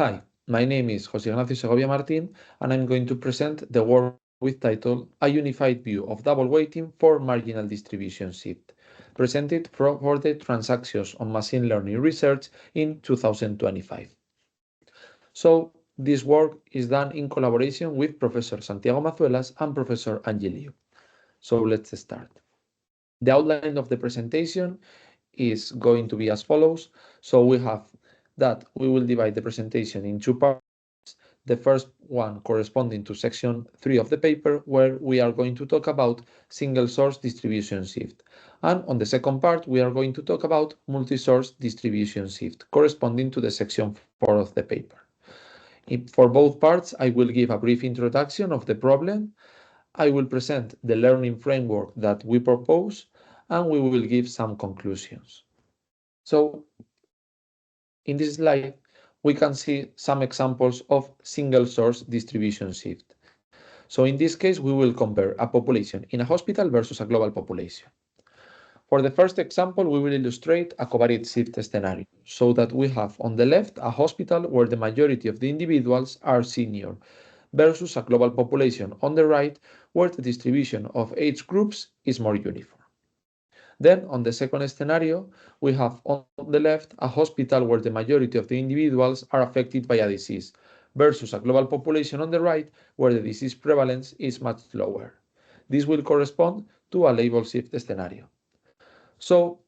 Hi, my name is José Segovia-Martín, and I'm going to present the work with title A Unified View of Double Weighting for Marginal Distribution Shift, presented for the Transactions on Machine Learning Research in 2025. So, this work is done in collaboration with Professor Santiago Mazuelas and Professor Angelio. So, let's start. The outline of the presentation is going to be as follows. So, we have that we will divide the presentation in two parts. The first one corresponding to section 3 of the paper, where we are going to talk about single source distribution shift. And on the second part, we are going to talk about multi-source distribution shift, corresponding to the section 4 of the paper. For both parts, I will give a brief introduction of the problem. I will present the learning framework that we propose, and we will give some conclusions. So, in this slide, we can see some examples of single source distribution shift. So in this case, we will compare a population in a hospital versus a global population. For the first example, we will illustrate a covariate shift scenario, so that we have on the left a hospital where the majority of the individuals are senior, versus a global population on the right where the distribution of age groups is more uniform. Then, on the second scenario, we have on the left a hospital where the majority of the individuals are affected by a disease, versus a global population on the right where the disease prevalence is much lower. This will correspond to a label shift scenario. So,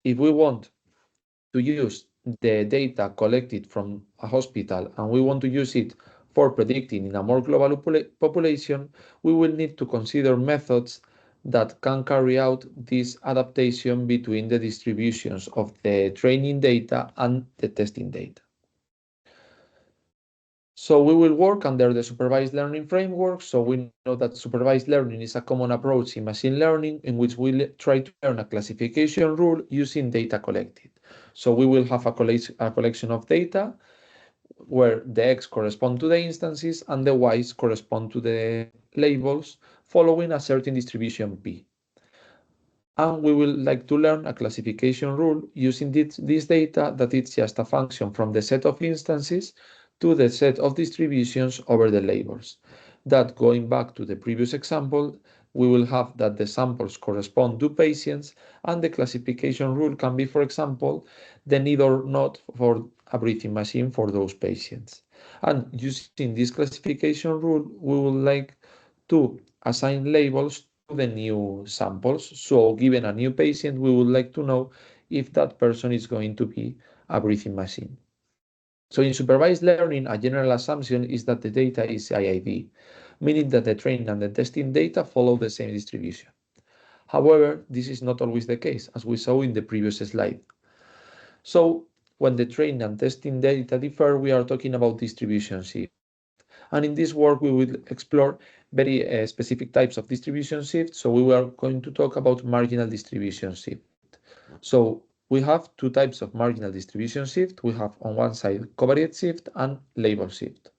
if we want to use the data collected from a hospital and we want to use it for predicting in a more global population, we will need to consider methods that can carry out this adaptation between the distributions of the training data and the testing data. So we will work under the supervised learning framework. So we know that supervised learning is a common approach in machine learning in which we try to learn a classification rule using data collected. So we will have a collection of data where the X correspond to the instances and the Y's correspond to the labels following a certain distribution P. And we will like to learn a classification rule using this data that it's just a function from the set of instances to the set of distributions over the labels. That, going back to the previous example, we will have that the samples correspond to patients, and the classification rule can be, for example, the need or not for a breathing machine for those patients. And using this classification rule, we would like to assign labels to the new samples. So given a new patient, we would like to know if that person is going to be a breathing machine. So in supervised learning, a general assumption is that the data is IID, meaning that the training and the testing data follow the same distribution. However, this is not always the case, as we saw in the previous slide. So when the training and testing data differ, we are talking about distribution shift. And in this work, we will explore very specific types of distribution shift. So we are going to talk about marginal distribution shift. So we have two types of marginal distribution shift. We have on one side covariate shift and label shift.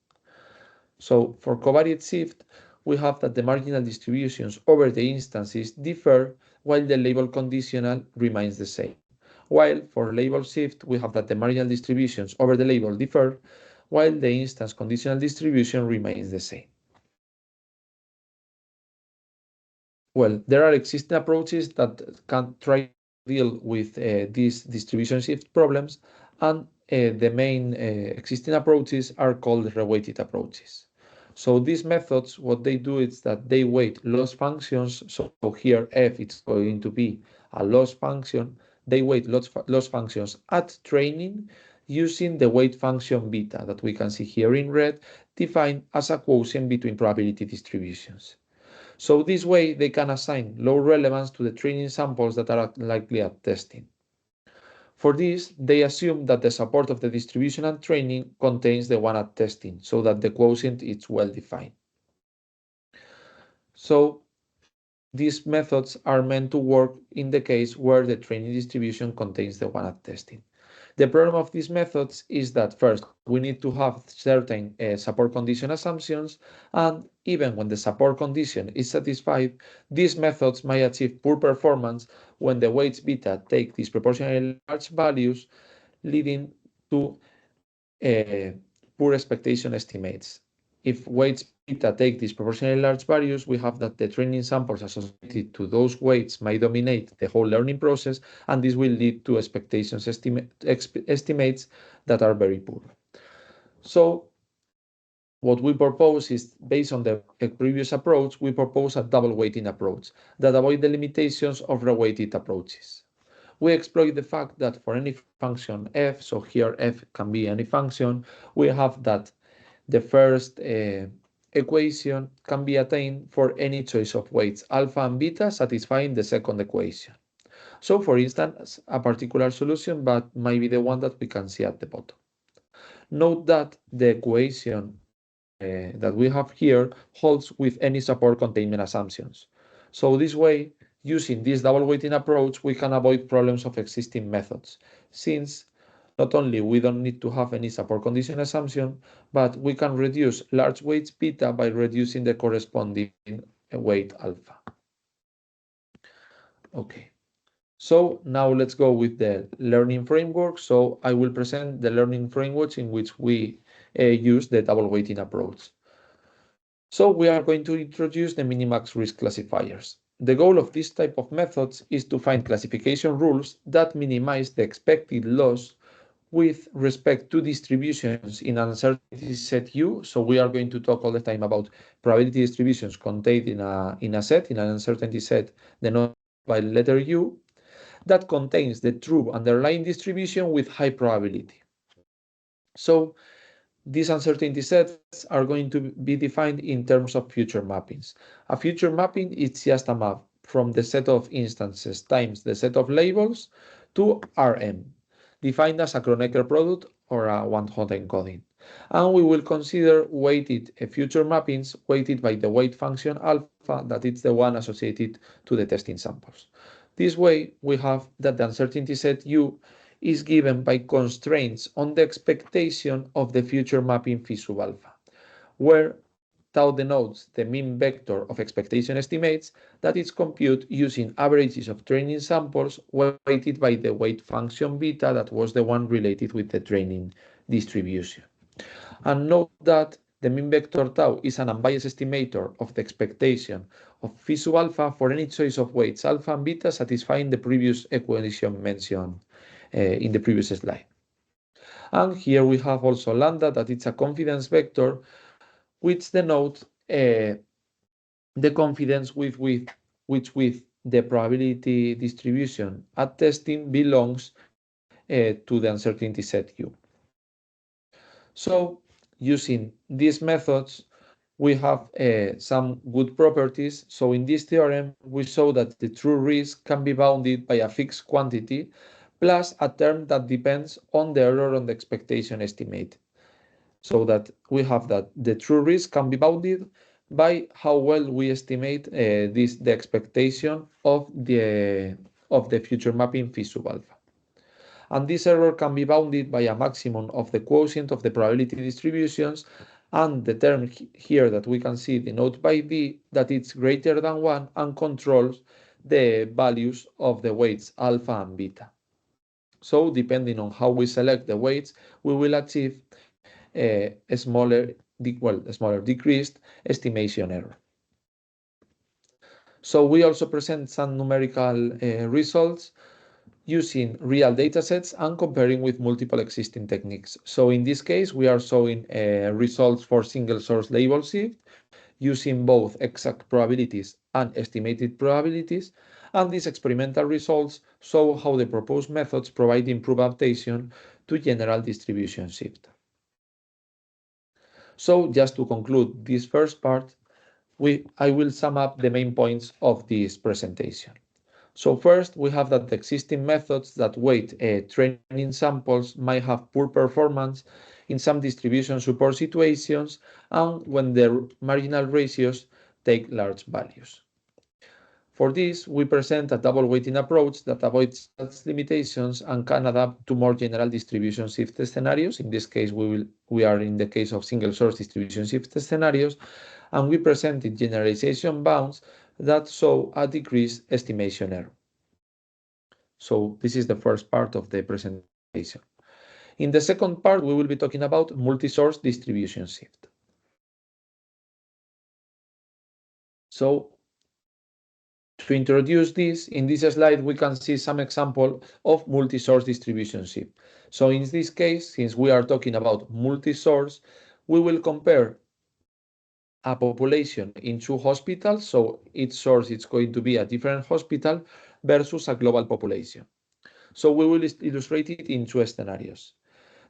So for covariate shift, we have that the marginal distributions over the instances differ while the label conditional remains the same. While for label shift, we have that the marginal distributions over the label differ while the instance conditional distribution remains the same. Well, there are existing approaches that can try deal with these distribution shift problems, and the main existing approaches are called reweighted approaches. So these methods, what they do is that they weight loss functions. So here f is going to be a loss function. They weight loss functions at training using the weight function beta that we can see here in red, defined as a quotient between probability distributions. So this way, they can assign low relevance to the training samples that are likely at testing. For this, they assume that the support of the distribution at training contains the one at testing, so that the quotient is well defined. So these methods are meant to work in the case where the training distribution contains the one at testing. The problem of these methods is that first, we need to have certain support condition assumptions, and even when the support condition is satisfied, these methods may achieve poor performance when the weights beta take disproportionately large values, leading to poor expectation estimates. If weights beta take disproportionately large values, we have that the training samples associated to those weights might dominate the whole learning process, and this will lead to estimates that are very poor. So what we propose is, based on the previous approach, we propose a double weighting approach that avoids the limitations of reweighted approaches. We exploit the fact that for any function f, so here f can be any function, we have that the first equation can be attained for any choice of weights alpha and beta satisfying the second equation. So for instance, a particular solution, but might be the one that we can see at the bottom. Note that the equation that we have here holds with any support containment assumptions. So this way, using this double weighting approach, we can avoid problems of existing methods, since not only we don't need to have any support condition assumption, but we can reduce large weights beta by reducing the corresponding weight alpha. Okay. So now let's go with the learning framework. So I will present the learning frameworks in which we use the double weighting approach. So we are going to introduce the minimax risk classifiers. The goal of this type of methods is to find classification rules that minimize the expected loss with respect to distributions in an uncertainty set U. So we are going to talk all the time about probability distributions contained in a set, in an uncertainty set denoted by letter U, that contains the true underlying distribution with high probability. So these uncertainty sets are going to be defined in terms of future mappings. A future mapping is just a map from the set of instances times the set of labels to Rm, defined as a Kronecker product or a one-hot encoding. And we will consider weighted future mappings weighted by the weight function alpha, that is the one associated to the testing samples. This way, we have that the uncertainty set U is given by constraints on the expectation of the future mapping phi sub alpha, where tau denotes the mean vector of expectation estimates that is computed using averages of training samples weighted by the weight function beta that was the one related with the training distribution. And note that the mean vector tau is an unbiased estimator of the expectation of phi sub alpha for any choice of weights alpha and beta satisfying the previous equation mentioned in the previous slide. And here we have also lambda, that it's a confidence vector, which denotes the confidence with the probability distribution at testing belongs to the uncertainty set U. So using these methods, we have some good properties. So in this theorem, we show that the true risk can be bounded by a fixed quantity plus a term that depends on the error on the expectation estimate. So that we have that the true risk can be bounded by how well we estimate the expectation of the future mapping phi sub alpha. And this error can be bounded by a maximum of the quotient of the probability distributions, and the term here that we can see denoted by D, that it's greater than 1 and controls the values of the weights alpha and beta. So depending on how we select the weights, we will achieve a smaller decreased estimation error. So we also present some numerical results using real data sets and comparing with multiple existing techniques. So in this case, we are showing results for single source label shift using both exact probabilities and estimated probabilities, and these experimental results show how the proposed methods provide improved adaptation to general distribution shift. So just to conclude this first part, I will sum up the main points of this presentation. So first, we have that the existing methods that weight training samples might have poor performance in some distribution support situations and when the marginal ratios take large values. For this, we present a double weighting approach that avoids such limitations and can adapt to more general distribution shift scenarios. In this case, we are in the case of single source distribution shift scenarios, and we presented generalization bounds that show a decreased estimation error. So this is the first part of the presentation. In the second part, we will be talking about multi-source distribution shift. So to introduce this, in this slide, we can see some example of multi-source distribution shift. So in this case, since we are talking about multi-source, we will compare a population in two hospitals. So each source is going to be a different hospital versus a global population. So we will illustrate it in two scenarios.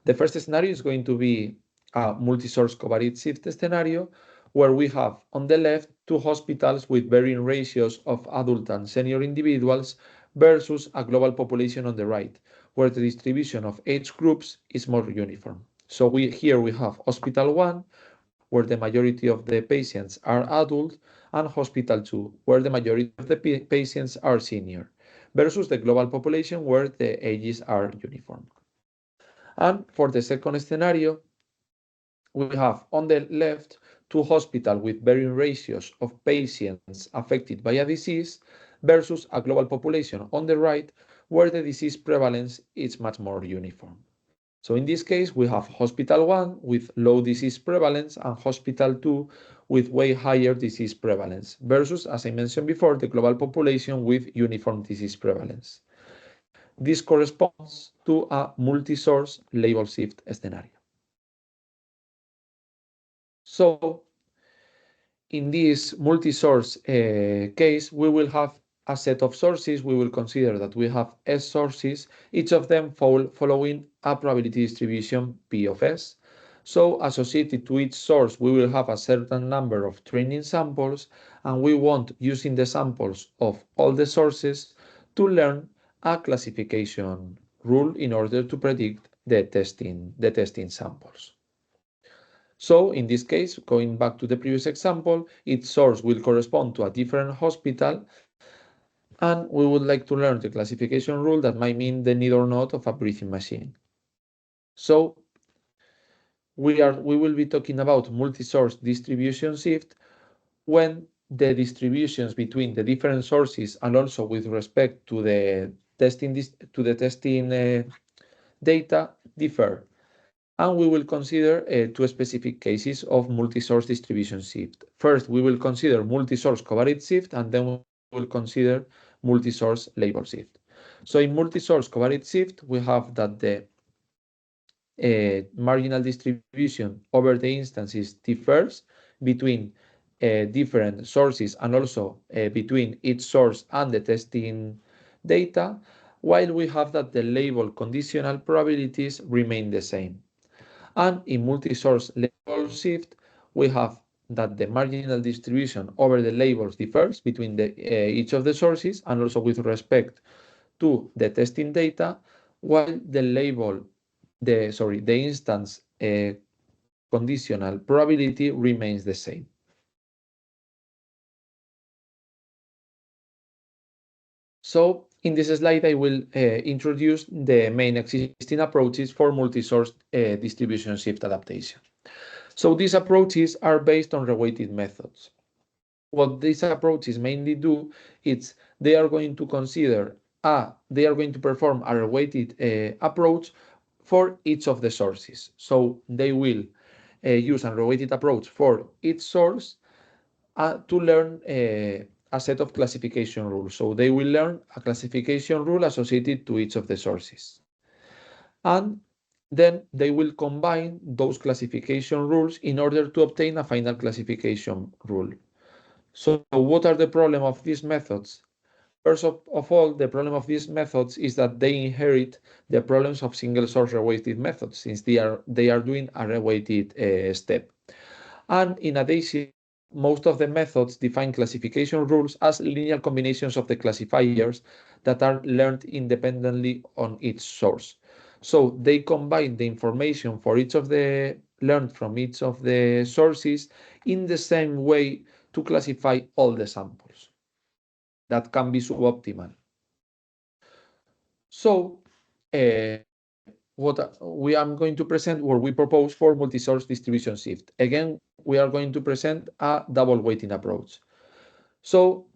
The first scenario is going to be a multi-source covariate shift scenario, where we have on the left two hospitals with varying ratios of adult and senior individuals versus a global population on the right, where the distribution of age groups is more uniform. So here we have Hospital 1, where the majority of the patients are adult, and Hospital 2, where the majority of the patients are senior, versus the global population where the ages are uniform. And for the second scenario, we have on the left two hospitals with varying ratios of patients affected by a disease versus a global population on the right, where the disease prevalence is much more uniform. So in this case, we have Hospital 1 with low disease prevalence and Hospital 2 with way higher disease prevalence versus, as I mentioned before, the global population with uniform disease prevalence. This corresponds to a multi-source label shift scenario. So in this multi-source case, we will have a set of sources. We will consider that we have S sources, each of them following a probability distribution P of S. So associated to each source, we will have a certain number of training samples, and we want, using the samples of all the sources, to learn a classification rule in order to predict the testing samples. So in this case, going back to the previous example, each source will correspond to a different hospital, and we would like to learn the classification rule that might mean the need or not of a breathing machine. So we will be talking about multi-source distribution shift when the distributions between the different sources and also with respect to the testing data differ. And we will consider two specific cases of multi-source distribution shift. First, we will consider multi-source covariate shift, and then we will consider multi-source label shift. So in multi-source covariate shift, we have that the marginal distribution over the instances differs between different sources and also between each source and the testing data, while we have that the label conditional probabilities remain the same. And in multi-source label shift, we have that the marginal distribution over the labels differs between each of the sources and also with respect to the testing data, while the instance conditional probability remains the same. So in this slide, I will introduce the main existing approaches for multi-source distribution shift adaptation. So these approaches are based on reweighted methods. What these approaches mainly do is they are going to perform a reweighted approach for each of the sources. So they will use a reweighted approach for each source to learn a set of classification rules. So they will learn a classification rule associated to each of the sources. And then they will combine those classification rules in order to obtain a final classification rule. So what are the problem of these methods? First of all, the problem of these methods is that they inherit the problems of single source reweighted methods, since they are doing a reweighted step. And in addition, most of the methods define classification rules as linear combinations of the classifiers that are learned independently on each source. So they combine the information for learned from each of the sources in the same way to classify all the samples. That can be suboptimal. So what we are going to present, what we propose for multi-source distribution shift. Again, we are going to present a double weighting approach. So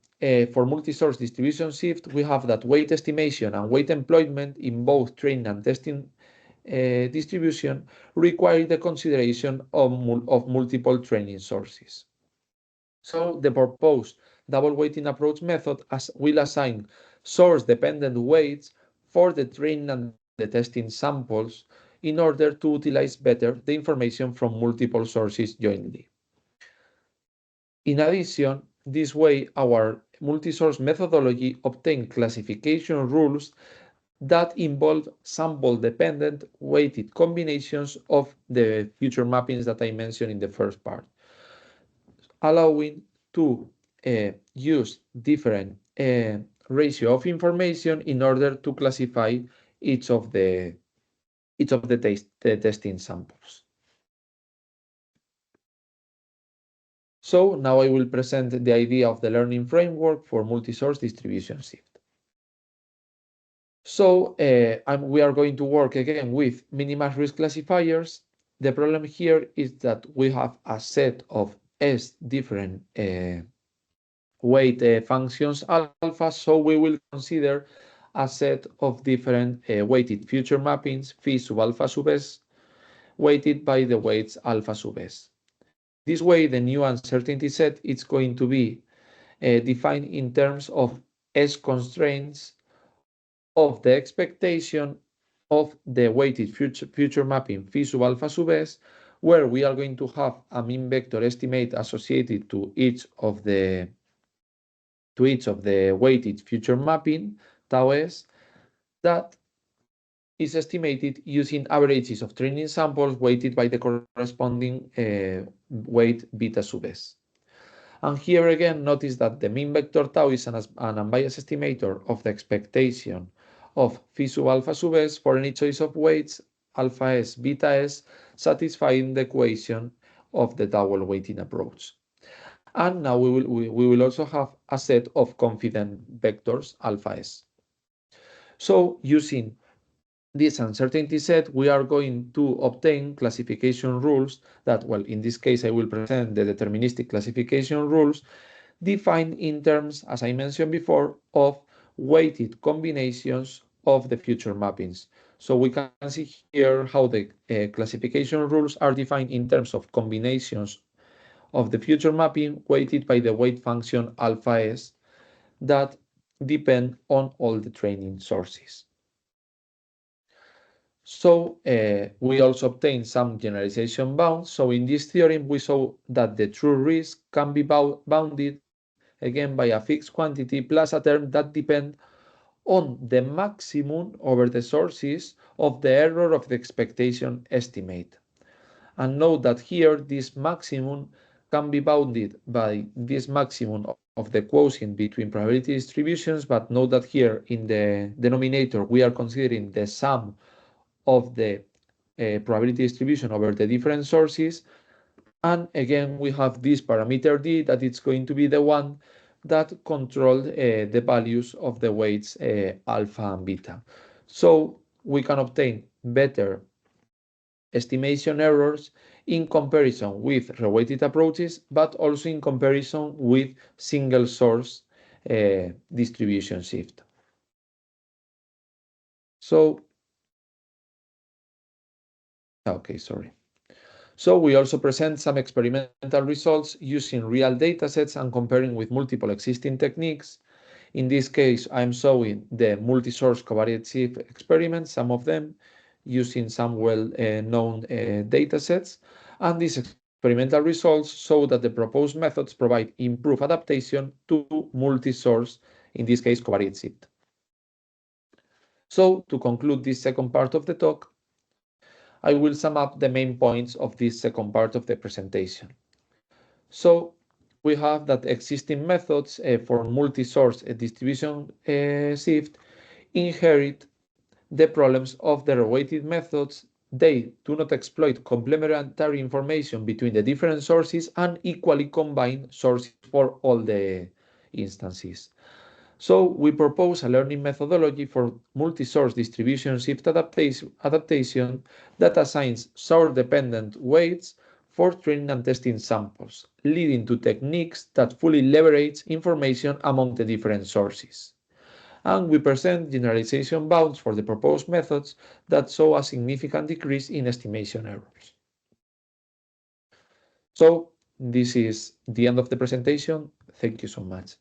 for multi-source distribution shift, we have that weight estimation and weight employment in both training and testing distribution require the consideration of multiple training sources. So the proposed double weighting approach method will assign source-dependent weights for the training and the testing samples in order to utilize better the information from multiple sources jointly. In addition, this way our multi-source methodology obtains classification rules that involve sample-dependent weighted combinations of the future mappings that I mentioned in the first part, allowing to use different ratio of information in order to classify each of the testing samples. So now I will present the idea of the learning framework for multi-source distribution shift. So we are going to work again with minimal risk classifiers. The problem here is that we have a set of S different weight functions alpha, so we will consider a set of different weighted future mappings phi sub alpha sub s weighted by the weights alpha sub s. This way, the new uncertainty set is going to be defined in terms of S constraints of the expectation of the weighted future mapping phi sub alpha sub s, where we are going to have a mean vector estimate associated to each of the weighted future mapping tau s that is estimated using averages of training samples weighted by the corresponding weight beta sub s. And here again, notice that the mean vector tau is an unbiased estimator of the expectation of phi sub alpha sub s for any choice of weights alpha s, beta s, satisfying the equation of the double weighting approach. And now we will also have a set of confident vectors alpha s. So using this uncertainty set, we are going to obtain classification rules that, well, in this case, I will present the deterministic classification rules defined in terms, as I mentioned before, of weighted combinations of the future mappings. So we can see here how the classification rules are defined in terms of combinations of the future mapping weighted by the weight function alpha s that depend on all the training sources. So we also obtained some generalization bounds. So in this theorem, we saw that the true risk can be bounded again by a fixed quantity plus a term that depend on the maximum over the sources of the error of the expectation estimate. And note that here this maximum can be bounded by this maximum of the quotient between probability distributions, but note that here in the denominator we are considering the sum of the probability distribution over the different sources. And again, we have this parameter d that it's going to be the one that controls the values of the weights alpha and beta. So we can obtain better estimation errors in comparison with reweighted approaches, but also in comparison with single source distribution shift. So, okay, sorry. So we also present some experimental results using real data sets and comparing with multiple existing techniques. In this case, I'm showing the multi-source covariate shift experiments, some of them using some well-known data sets. And these experimental results show that the proposed methods provide improved adaptation to multi-source, in this case, covariate shift. So to conclude this second part of the talk, I will sum up the main points of this second part of the presentation. So we have that existing methods for multi-source distribution shift inherit the problems of the reweighted methods. They do not exploit complementary information between the different sources and equally combine sources for all the instances. So we propose a learning methodology for multi-source distribution shift adaptation that assigns source-dependent weights for training and testing samples, leading to techniques that fully leverage information among the different sources. and we present generalization bounds for the proposed methods that show a significant decrease in estimation errors. So this is the end of the presentation. Thank you so much.